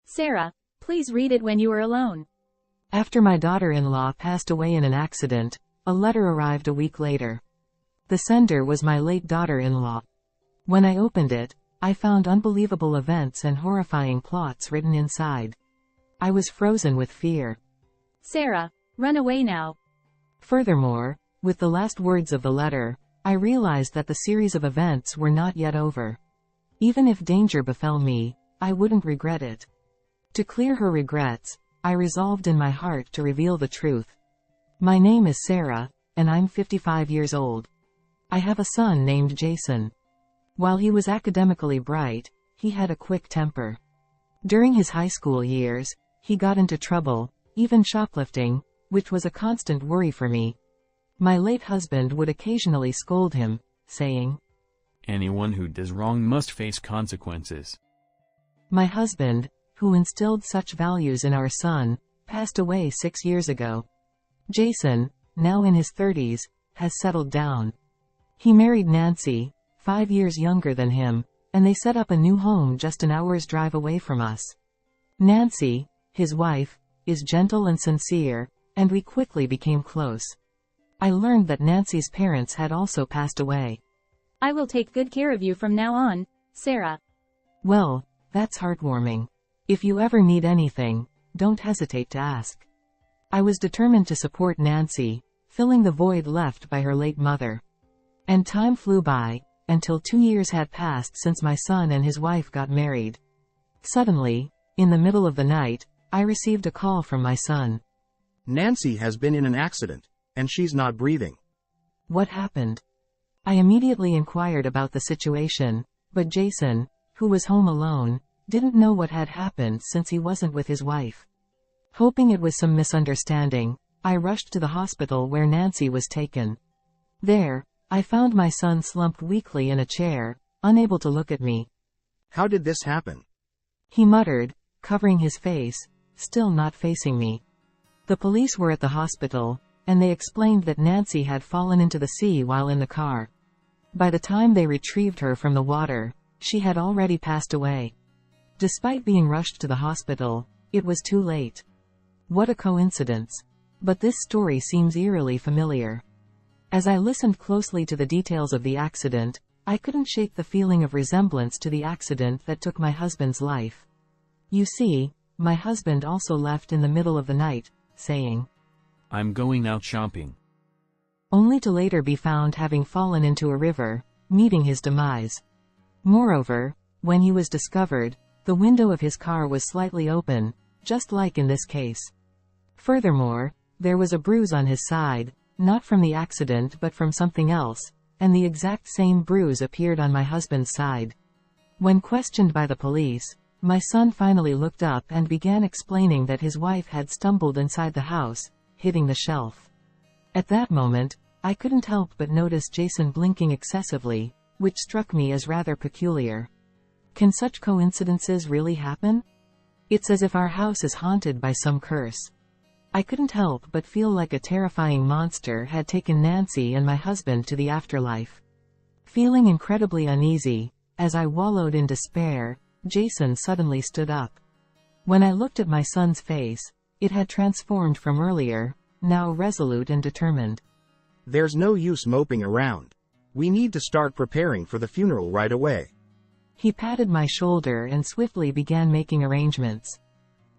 Sarah, please read it when you are alone. After my daughter-in-law passed away in an accident, a letter arrived a week later. The sender was my late daughter-in-law. When I opened it, I found unbelievable events and horrifying plots written inside. I was frozen with fear. Sarah, run away now. Furthermore, with the last words of the letter, I realized that the series of events were not yet over. Even if danger befell me, I wouldn't regret it. To clear her regrets, I resolved in my heart to reveal the truth. My name is Sarah, and I'm 55 years old. I have a son named Jason. While he was academically bright, he had a quick temper. During his high school years, he got into trouble, even shoplifting, which was a constant worry for me. My late husband would occasionally scold him, saying, "Anyone who does wrong must face consequences." My husband, who instilled such values in our son, passed away 6 years ago. Jason, now in his 30s, has settled down. He married Nancy, 5 years younger than him, and they set up a new home just an hour's drive away from us. Nancy, his wife, is gentle and sincere, and we quickly became close. I learned that Nancy's parents had also passed away. I will take good care of you from now on, Sarah. Well, that's heartwarming. If you ever need anything, don't hesitate to ask. I was determined to support Nancy, filling the void left by her late mother. And time flew by, until 2 years had passed since my son and his wife got married. Suddenly, in the middle of the night, I received a call from my son. Nancy has been in an accident, and she's not breathing. What happened? I immediately inquired about the situation, but Jason, who was home alone, didn't know what had happened since he wasn't with his wife. Hoping it was some misunderstanding, I rushed to the hospital where Nancy was taken. There, I found my son slumped weakly in a chair, unable to look at me. How did this happen? He muttered, covering his face, still not facing me. The police were at the hospital, and they explained that Nancy had fallen into the sea while in the car. By the time they retrieved her from the water, she had already passed away. Despite being rushed to the hospital, it was too late. What a coincidence. But this story seems eerily familiar. As I listened closely to the details of the accident, I couldn't shake the feeling of resemblance to the accident that took my husband's life. You see, my husband also left in the middle of the night, saying, "I'm going out shopping," only to later be found having fallen into a river, meeting his demise. Moreover, when he was discovered, the window of his car was slightly open, just like in this case. Furthermore, there was a bruise on his side, not from the accident but from something else, and the exact same bruise appeared on my husband's side. When questioned by the police, my son finally looked up and began explaining that his wife had stumbled inside the house, hitting the shelf. At that moment, I couldn't help but notice Jason blinking excessively, which struck me as rather peculiar. Can such coincidences really happen? It's as if our house is haunted by some curse. I couldn't help but feel like a terrifying monster had taken Nancy and my husband to the afterlife. Feeling incredibly uneasy, as I wallowed in despair, Jason suddenly stood up. When I looked at my son's face, it had transformed from earlier, now resolute and determined. There's no use moping around. We need to start preparing for the funeral right away. He patted my shoulder and swiftly began making arrangements.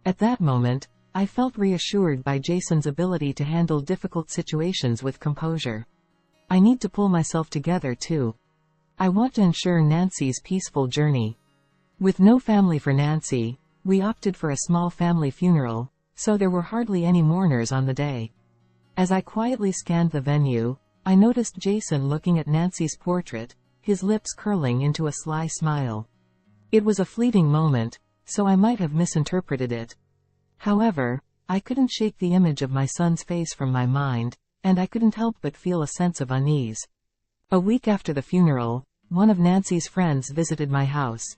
At that moment, I felt reassured by Jason's ability to handle difficult situations with composure. I need to pull myself together too. I want to ensure Nancy's peaceful journey. With no family for Nancy, we opted for a small family funeral, so there were hardly any mourners on the day. As I quietly scanned the venue, I noticed Jason looking at Nancy's portrait, his lips curling into a sly smile. It was a fleeting moment, so I might have misinterpreted it. However, I couldn't shake the image of my son's face from my mind, and I couldn't help but feel a sense of unease. A week after the funeral, one of Nancy's friends visited my house.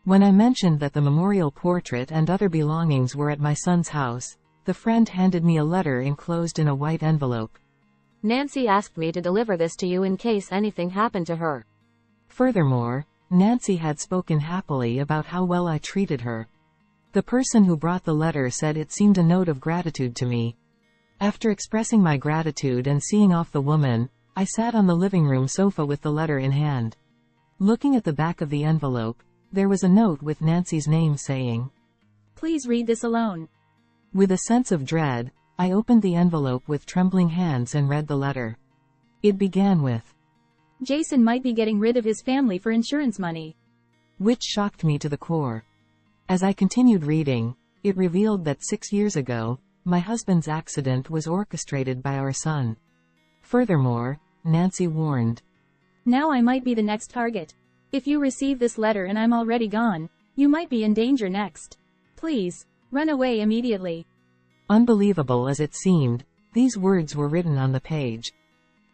When I mentioned that the memorial portrait and other belongings were at my son's house, the friend handed me a letter enclosed in a white envelope. Nancy asked me to deliver this to you in case anything happened to her. Furthermore, Nancy had spoken happily about how well I treated her. The person who brought the letter said it seemed a note of gratitude to me. After expressing my gratitude and seeing off the woman, I sat on the living room sofa with the letter in hand. Looking at the back of the envelope, there was a note with Nancy's name saying, "Please read this alone." With a sense of dread, I opened the envelope with trembling hands and read the letter. It began with, "Jason might be getting rid of his family for insurance money." which shocked me to the core. As I continued reading, it revealed that 6 years ago, my husband's accident was orchestrated by our son. Furthermore, Nancy warned, "Now I might be the next target. If you receive this letter and I'm already gone, you might be in danger next. Please, run away immediately." Unbelievable as it seemed, these words were written on the page.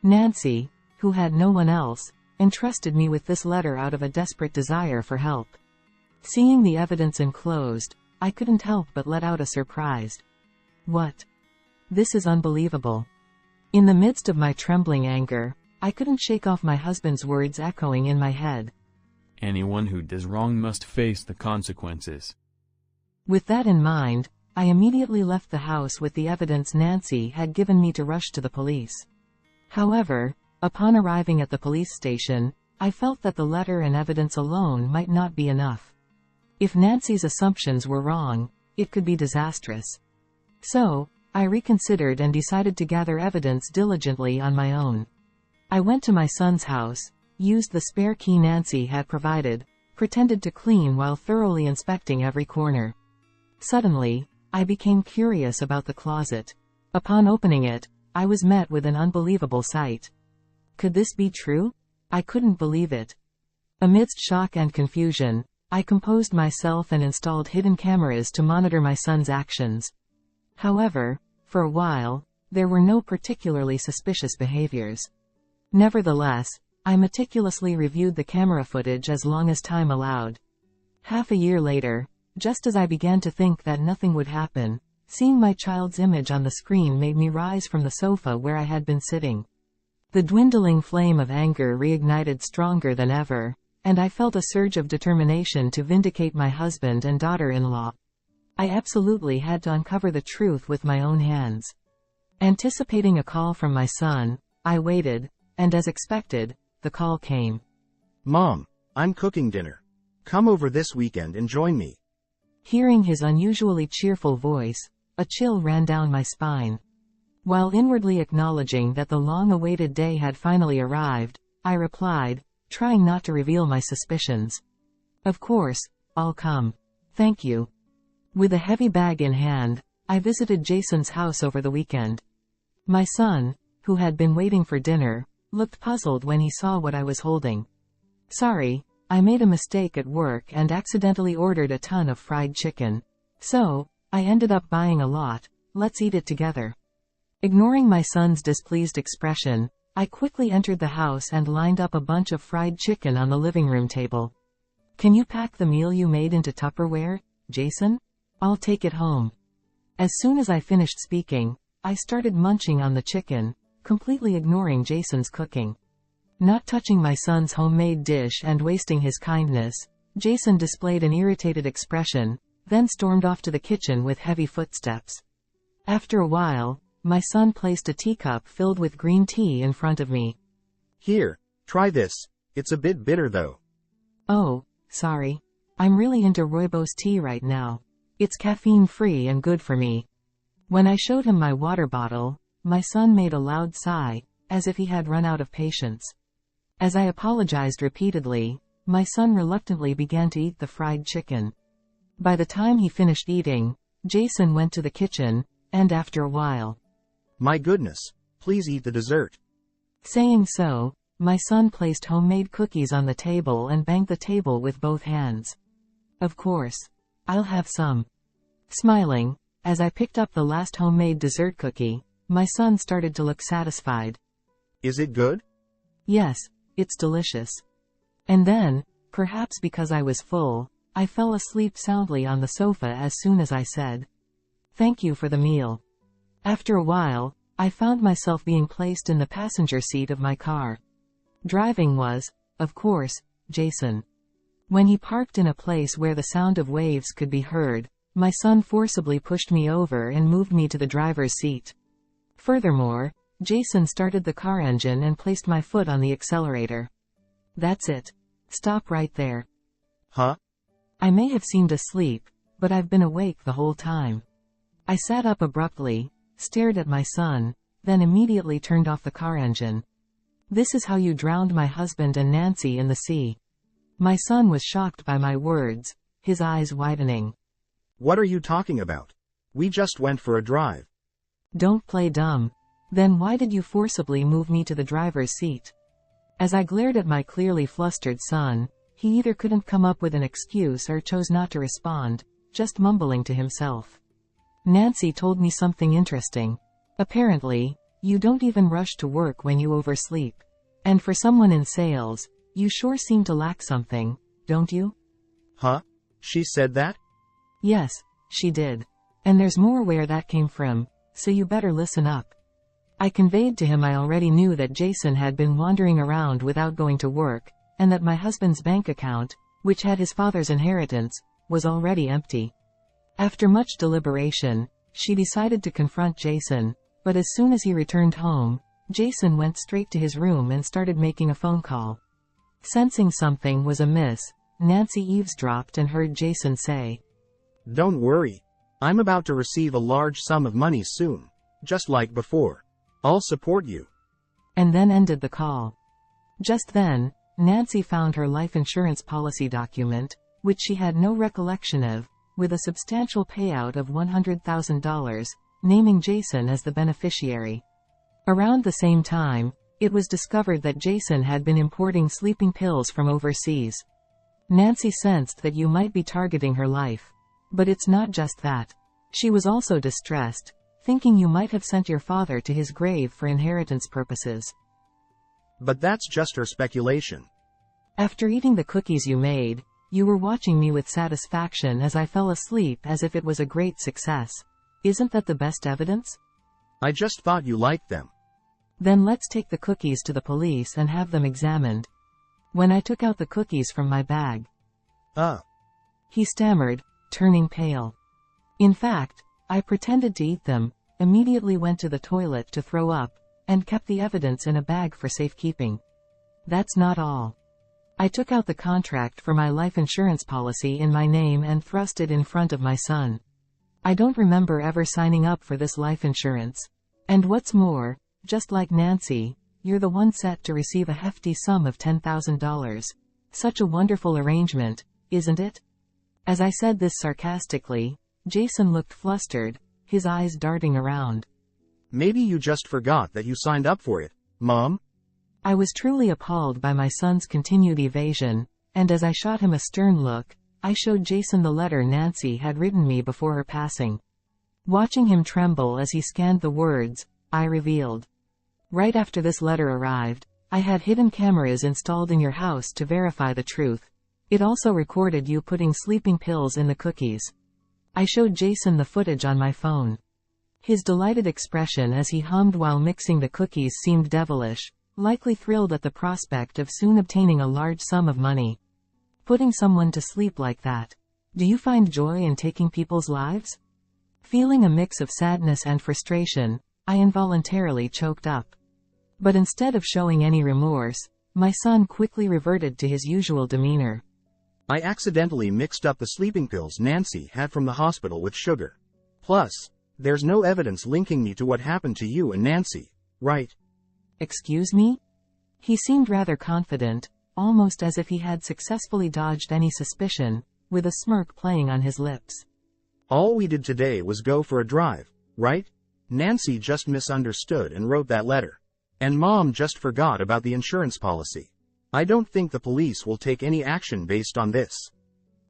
Nancy, who had no one else, entrusted me with this letter out of a desperate desire for help. Seeing the evidence enclosed, I couldn't help but let out a surprised, "What? This is unbelievable." In the midst of my trembling anger, I couldn't shake off my husband's words echoing in my head. Anyone who does wrong must face the consequences. With that in mind, I immediately left the house with the evidence Nancy had given me to rush to the police. However, upon arriving at the police station, I felt that the letter and evidence alone might not be enough. If Nancy's assumptions were wrong, it could be disastrous. So, I reconsidered and decided to gather evidence diligently on my own. I went to my son's house, used the spare key Nancy had provided, pretended to clean while thoroughly inspecting every corner. Suddenly, I became curious about the closet. Upon opening it, I was met with an unbelievable sight. Could this be true? I couldn't believe it. Amidst shock and confusion, I composed myself and installed hidden cameras to monitor my son's actions. However, for a while, there were no particularly suspicious behaviors. Nevertheless, I meticulously reviewed the camera footage as long as time allowed. Half a year later, just as I began to think that nothing would happen, seeing my child's image on the screen made me rise from the sofa where I had been sitting. The dwindling flame of anger reignited stronger than ever, and I felt a surge of determination to vindicate my husband and daughter-in-law. I absolutely had to uncover the truth with my own hands. Anticipating a call from my son, I waited, and as expected, the call came. "Mom, I'm cooking dinner. Come over this weekend and join me." Hearing his unusually cheerful voice, a chill ran down my spine. While inwardly acknowledging that the long-awaited day had finally arrived, I replied, trying not to reveal my suspicions, "Of course, I'll come. Thank you." With a heavy bag in hand, I visited Jason's house over the weekend. My son, who had been waiting for dinner, looked puzzled when he saw what I was holding. "Sorry, I made a mistake at work and accidentally ordered a ton of fried chicken. So, I ended up buying a lot. Let's eat it together." Ignoring my son's displeased expression, I quickly entered the house and lined up a bunch of fried chicken on the living room table. "Can you pack the meal you made into Tupperware, Jason? I'll take it home." As soon as I finished speaking, I started munching on the chicken, completely ignoring Jason's cooking. Not touching my son's homemade dish and wasting his kindness, Jason displayed an irritated expression, then stormed off to the kitchen with heavy footsteps. After a while, my son placed a teacup filled with green tea in front of me. "Here, try this. It's a bit bitter though." "Oh, sorry. I'm really into rooibos tea right now. It's caffeine-free and good for me." When I showed him my water bottle, my son made a loud sigh, as if he had run out of patience. As I apologized repeatedly, my son reluctantly began to eat the fried chicken. By the time he finished eating, Jason went to the kitchen, and after a while, "My goodness, please eat the dessert." Saying so, my son placed homemade cookies on the table and banged the table with both hands. "Of course. I'll have some." Smiling, as I picked up the last homemade dessert cookie, my son started to look satisfied. "Is it good?" "Yes, it's delicious." And then, perhaps because I was full, I fell asleep soundly on the sofa as soon as I said, "Thank you for the meal." After a while, I found myself being placed in the passenger seat of my car. Driving was, of course, Jason. When he parked in a place where the sound of waves could be heard, My son forcibly pushed me over and moved me to the driver's seat. Furthermore, Jason started the car engine and placed my foot on the accelerator. That's it. Stop right there. Huh? I may have seemed asleep, but I've been awake the whole time. I sat up abruptly, stared at my son, then immediately turned off the car engine. This is how you drowned my husband and Nancy in the sea. My son was shocked by my words, his eyes widening. What are you talking about? We just went for a drive. Don't play dumb. Then why did you forcibly move me to the driver's seat? As I glared at my clearly flustered son, he either couldn't come up with an excuse or chose not to respond, just mumbling to himself. Nancy told me something interesting. Apparently, you don't even rush to work when you oversleep. And for someone in sales, you sure seem to lack something, don't you? Huh? She said that? Yes, she did. And there's more where that came from, so you better listen up. I conveyed to him I already knew that Jason had been wandering around without going to work, and that my husband's bank account, which had his father's inheritance, was already empty. After much deliberation, she decided to confront Jason, but as soon as he returned home, Jason went straight to his room and started making a phone call. Sensing something was amiss, Nancy eavesdropped and heard Jason say, Don't worry. I'm about to receive a large sum of money soon. Just like before. I'll support you. And then ended the call. Just then, Nancy found her life insurance policy document, which she had no recollection of, with a substantial payout of $100,000, naming Jason as the beneficiary. Around the same time, it was discovered that Jason had been importing sleeping pills from overseas. Nancy sensed that you might be targeting her life. But it's not just that. She was also distressed, thinking you might have sent your father to his grave for inheritance purposes. But that's just her speculation. After eating the cookies you made, you were watching me with satisfaction as I fell asleep as if it was a great success. Isn't that the best evidence? I just thought you liked them. Then let's take the cookies to the police and have them examined. When I took out the cookies from my bag. He stammered, turning pale. In fact, I pretended to eat them, immediately went to the toilet to throw up, and kept the evidence in a bag for safekeeping. That's not all. I took out the contract for my life insurance policy in my name and thrust it in front of my son. I don't remember ever signing up for this life insurance. And what's more, just like Nancy, you're the one set to receive a hefty sum of $10,000. Such a wonderful arrangement, isn't it? As I said this sarcastically, Jason looked flustered, his eyes darting around. Maybe you just forgot that you signed up for it, Mom? I was truly appalled by my son's continued evasion, and as I shot him a stern look, I showed Jason the letter Nancy had written me before her passing. Watching him tremble as he scanned the words, I revealed. Right after this letter arrived, I had hidden cameras installed in your house to verify the truth. It also recorded you putting sleeping pills in the cookies. I showed Jason the footage on my phone. His delighted expression as he hummed while mixing the cookies seemed devilish, likely thrilled at the prospect of soon obtaining a large sum of money. Putting someone to sleep like that. Do you find joy in taking people's lives? Feeling a mix of sadness and frustration, I involuntarily choked up. But instead of showing any remorse, my son quickly reverted to his usual demeanor. I accidentally mixed up the sleeping pills Nancy had from the hospital with sugar. Plus, there's no evidence linking me to what happened to you and Nancy, right? Excuse me? He seemed rather confident, almost as if he had successfully dodged any suspicion, with a smirk playing on his lips. All we did today was go for a drive, right? Nancy just misunderstood and wrote that letter. And Mom just forgot about the insurance policy. I don't think the police will take any action based on this.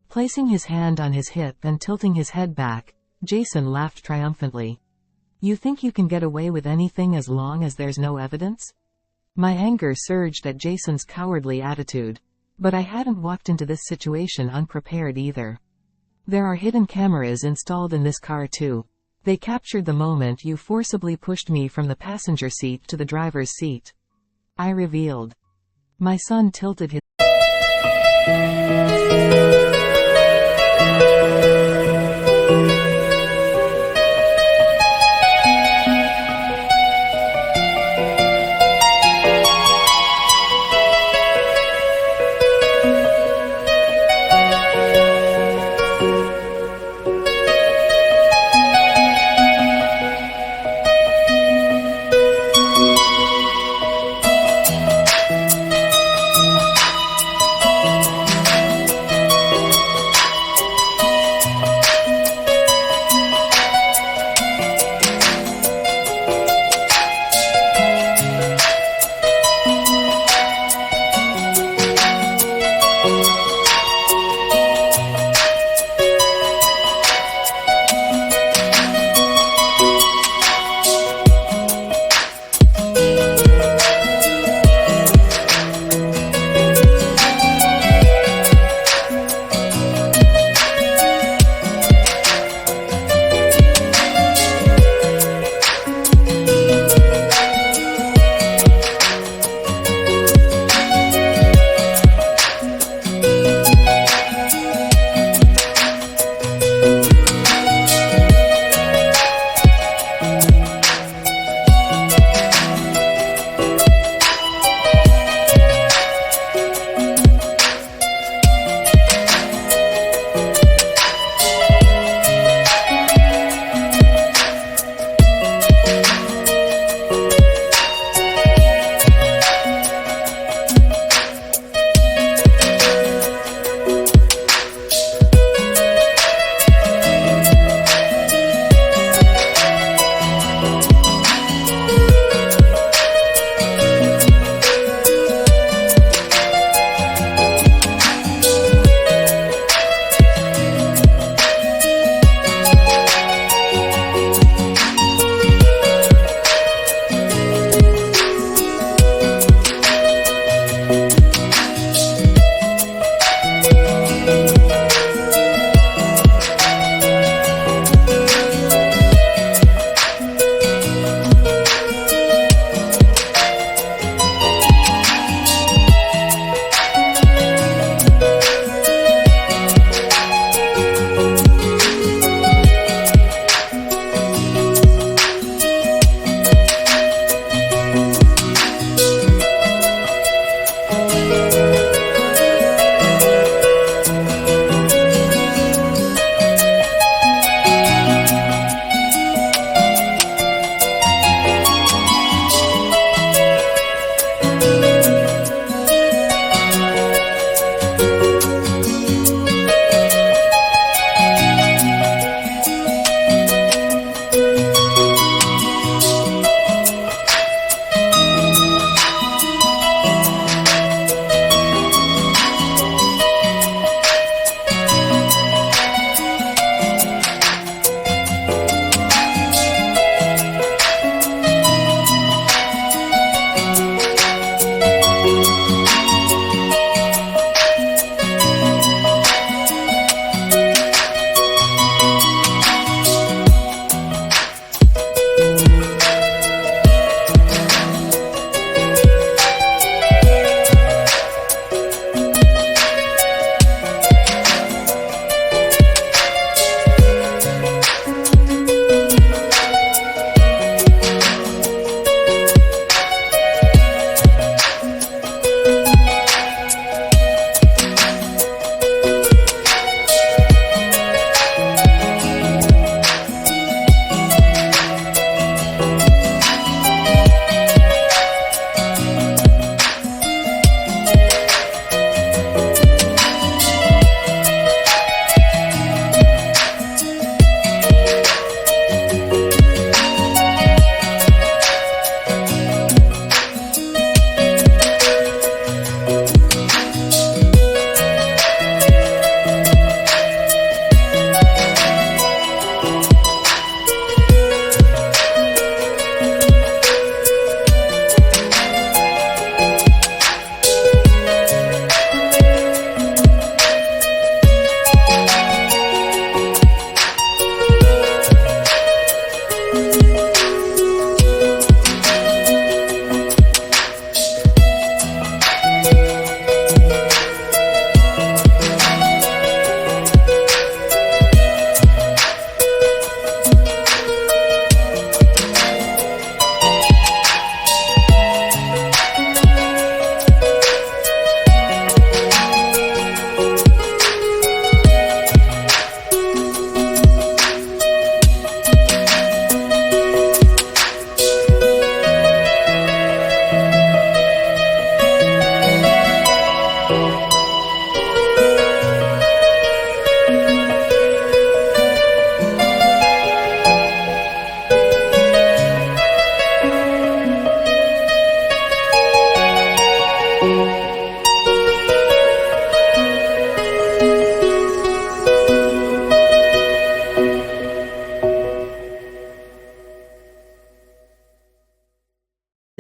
Placing his hand on his hip and tilting his head back, Jason laughed triumphantly. You think you can get away with anything as long as there's no evidence? My anger surged at Jason's cowardly attitude. But I hadn't walked into this situation unprepared either. There are hidden cameras installed in this car too. They captured the moment you forcibly pushed me from the passenger seat to the driver's seat. I revealed. My son tilted his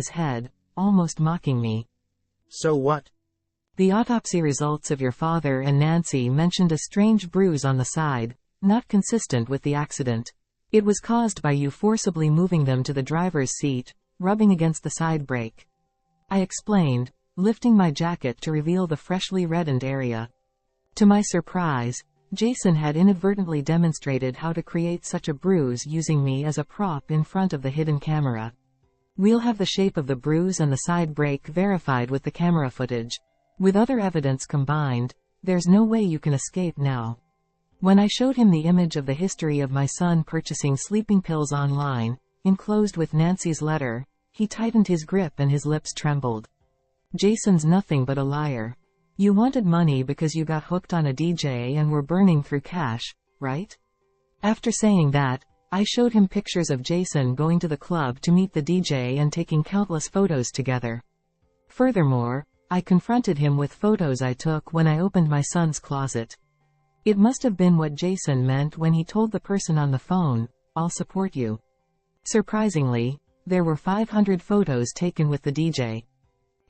his head, almost mocking me. So what? The autopsy results of your father and Nancy mentioned a strange bruise on the side, not consistent with the accident. It was caused by you forcibly moving them to the driver's seat, rubbing against the side brake. I explained, lifting my jacket to reveal the freshly reddened area. To my surprise, Jason had inadvertently demonstrated how to create such a bruise using me as a prop in front of the hidden camera. We'll have the shape of the bruise and the side brake verified with the camera footage. With other evidence combined, there's no way you can escape now. When I showed him the image of the history of my son purchasing sleeping pills online, enclosed with Nancy's letter, he tightened his grip and his lips trembled. Jason's nothing but a liar. You wanted money because you got hooked on a DJ and were burning through cash, right? After saying that, I showed him pictures of Jason going to the club to meet the DJ and taking countless photos together. Furthermore, I confronted him with photos I took when I opened my son's closet. It must have been what Jason meant when he told the person on the phone, "I'll support you." Surprisingly, there were 500 photos taken with the DJ.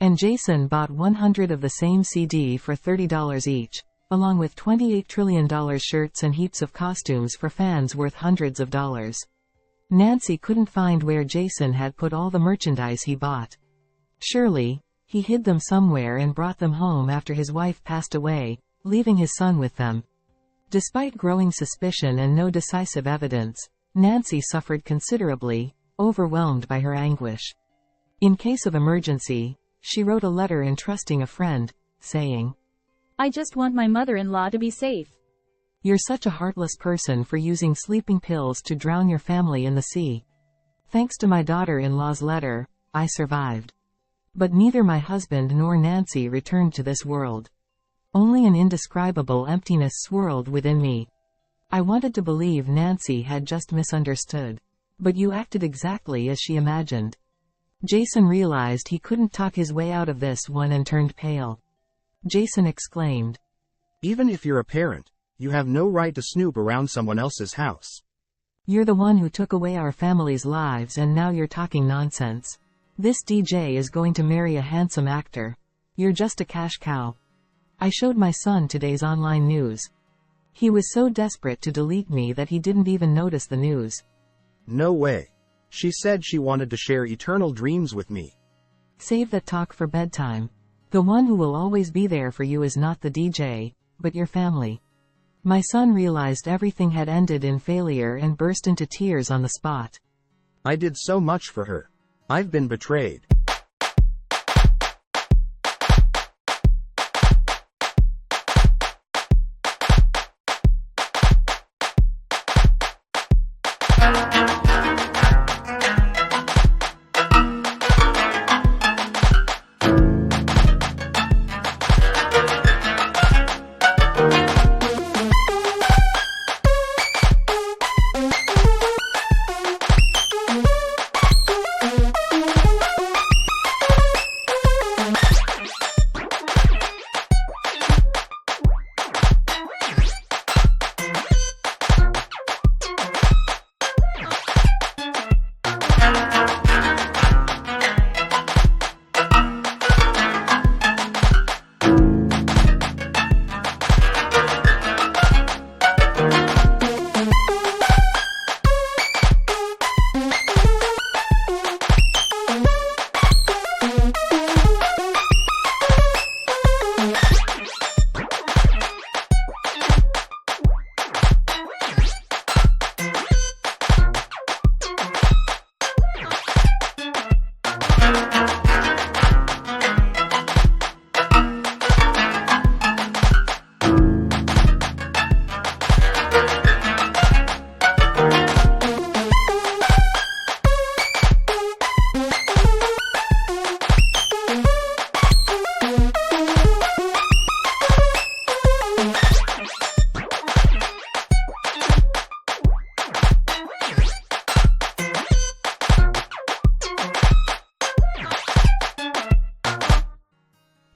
And Jason bought 100 of the same CD for $30 each, along with $28 trillion shirts and heaps of costumes for fans worth hundreds of dollars. Nancy couldn't find where Jason had put all the merchandise he bought. Surely, he hid them somewhere and brought them home after his wife passed away, leaving his son with them. Despite growing suspicion and no decisive evidence, Nancy suffered considerably, overwhelmed by her anguish. In case of emergency, she wrote a letter entrusting a friend, saying, "I just want my mother-in-law to be safe. You're such a heartless person for using sleeping pills to drown your family in the sea. Thanks to my daughter-in-law's letter, I survived. But neither my husband nor Nancy returned to this world. Only an indescribable emptiness swirled within me. I wanted to believe Nancy had just misunderstood. But you acted exactly as she imagined." Jason realized he couldn't talk his way out of this one and turned pale. Jason exclaimed, "Even if you're a parent, you have no right to snoop around someone else's house." "You're the one who took away our family's lives and now you're talking nonsense. This DJ is going to marry a handsome actor. You're just a cash cow." I showed my son today's online news. He was so desperate to delete me that he didn't even notice the news. "No way. She said she wanted to share eternal dreams with me." Save that talk for bedtime. The one who will always be there for you is not the DJ, but your family. My son realized everything had ended in failure and burst into tears on the spot. "I did so much for her. I've been betrayed."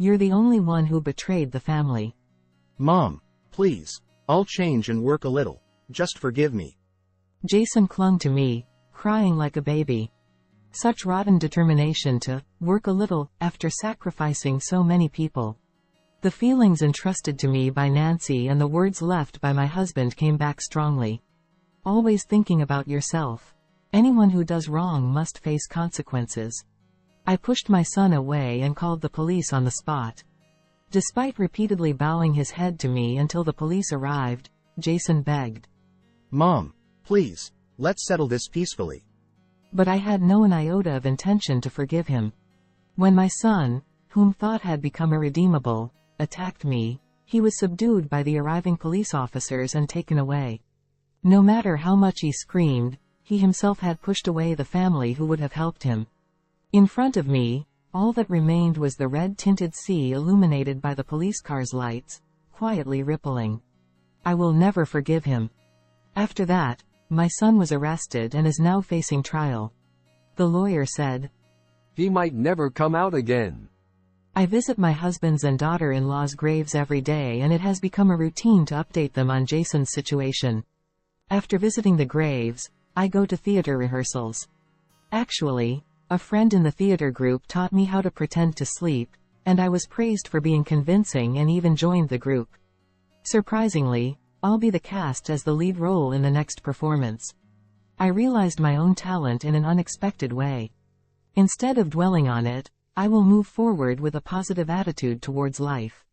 You're the only one who betrayed the family. "Mom, please. I'll change and work a little. Just forgive me." Jason clung to me, crying like a baby. Such rotten determination to work a little after sacrificing so many people. The feelings entrusted to me by Nancy and the words left by my husband came back strongly. Always thinking about yourself. Anyone who does wrong must face consequences. I pushed my son away and called the police on the spot. Despite repeatedly bowing his head to me until the police arrived, Jason begged. Mom, please, let's settle this peacefully. But I had no iota of intention to forgive him. When my son, whom thought had become irredeemable, attacked me, he was subdued by the arriving police officers and taken away. No matter how much he screamed, he himself had pushed away the family who would have helped him. In front of me, all that remained was the red-tinted sea illuminated by the police car's lights, quietly rippling. I will never forgive him. After that, my son was arrested and is now facing trial. The lawyer said, "He might never come out again." I visit my husband's and daughter-in-law's graves every day and it has become a routine to update them on Jason's situation. After visiting the graves, I go to theater rehearsals. Actually, a friend in the theater group taught me how to pretend to sleep, and I was praised for being convincing and even joined the group. Surprisingly, I'll be the cast as the lead role in the next performance. I realized my own talent in an unexpected way. Instead of dwelling on it, I will move forward with a positive attitude towards life.